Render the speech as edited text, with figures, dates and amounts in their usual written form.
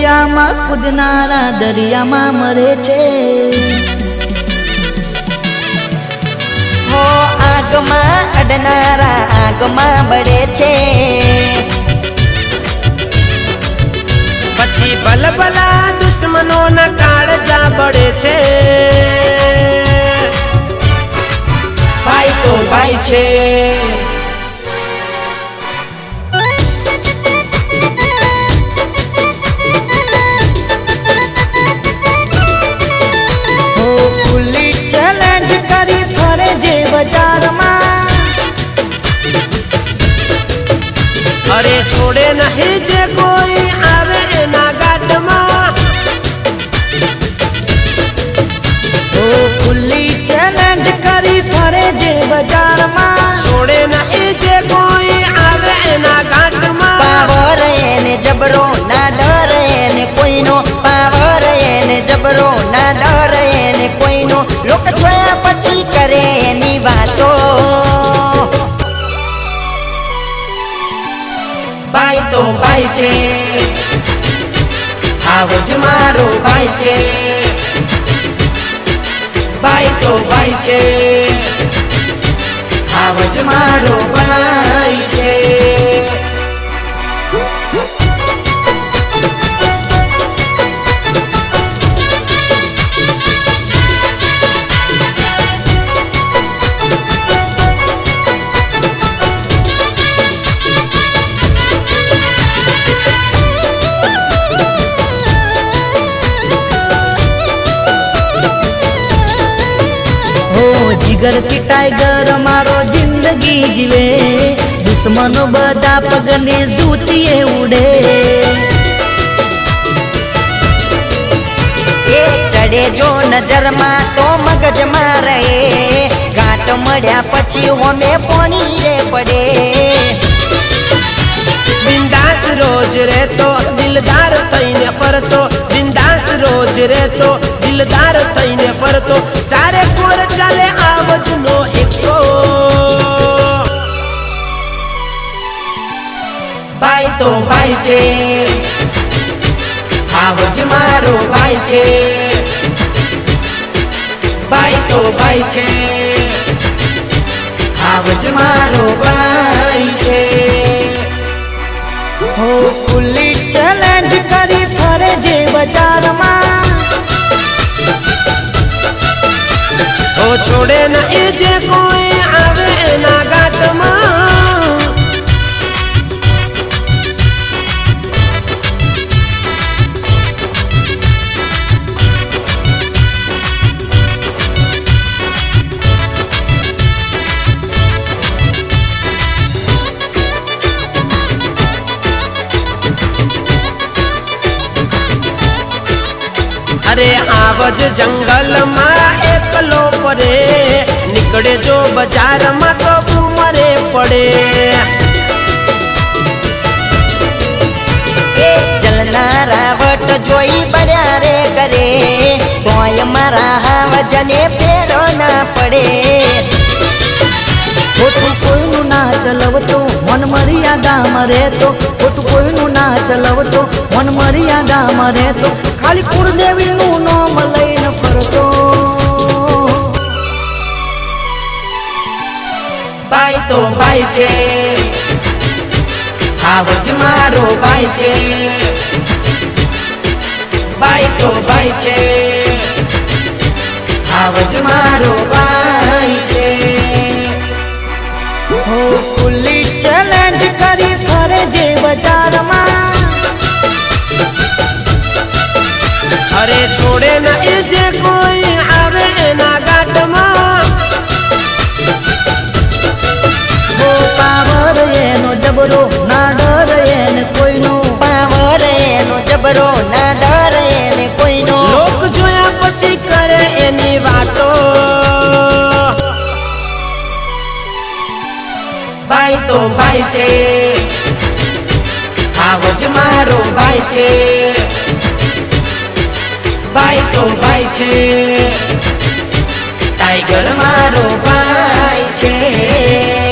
દરિયામાં કૂદનારા દરિયામાં મરે છે હો આગમાં અડનારા આગમાં બળે છે પછી બલબલા દુશ્મનોના કાળજા બળે છે ભાઈ તો ભાઈ છે अरे छोड़े नहीं जे कोई आवे एना घाट में ओ खुली चैलेंज करी फरे जे बाजार में छोड़े नहीं जे कोई आवे एना घाट में पावर एने जबरो ना डर एने कोई नो पावर एने जबरो ना डर एने कोई नो लोक जोया पछी करे एनी वातो भाई तो भाई छे आवज मारो भाई छे भाई तो भाई छे आवज मारो भाई छे जिगर की टाइगर मारो जिंदगी जीवे दुश्मनों बदा पगने जूतिए उड़े चढ़े जो नजर मा तो मगज में रहे घाट मढ़्या पछी होमे पानी रे पड़े बिंदास रोज रे तो दिलदार तईने फरतो बिंदास रोज रे तो दिलदार तईने फरतो चारे कोर चले आवज नो एको भाई तो भाई छे आवज मारो भाई छे भाई तो भाई छे आवज मारो भाई छे हो खुली चैलेंज करी फरे जे बाजार में ओ छोड़े नहीं जे कोई आवे एना घाट में अरे आवज जंगल में एकलो पड़े निकले जो बाजार में तो घूमरे पड़े जलना रावट जोई बड़ा रे करे तोय मारा वजने फेरो ना पड़े खोटू कोई ना चलव तो मन मर्यादा मरे तो खोटू कोई ना चलव तो मन मर्यादा मरे तो खाली कुलदेवी नु नाम लईन फरतो भाई तो भाई छे आवज मारो भाई छे भाई तो भाई छे आवज मारो भाई छे हो खुली चैलेंज करी फरे जे बाजार में अरे छोड़े नहीं जे कोई आवे एना घाट में वो पावर एनो जबरो ना डर एने कोई नो पावर एनो जबरो ना डर एने कोई नो लोक जोया पछी करे एनी वातो भाई तो भाई छे आवज मारो भाई छे भाई तो भाई छे टाइगर मारो भाई छे।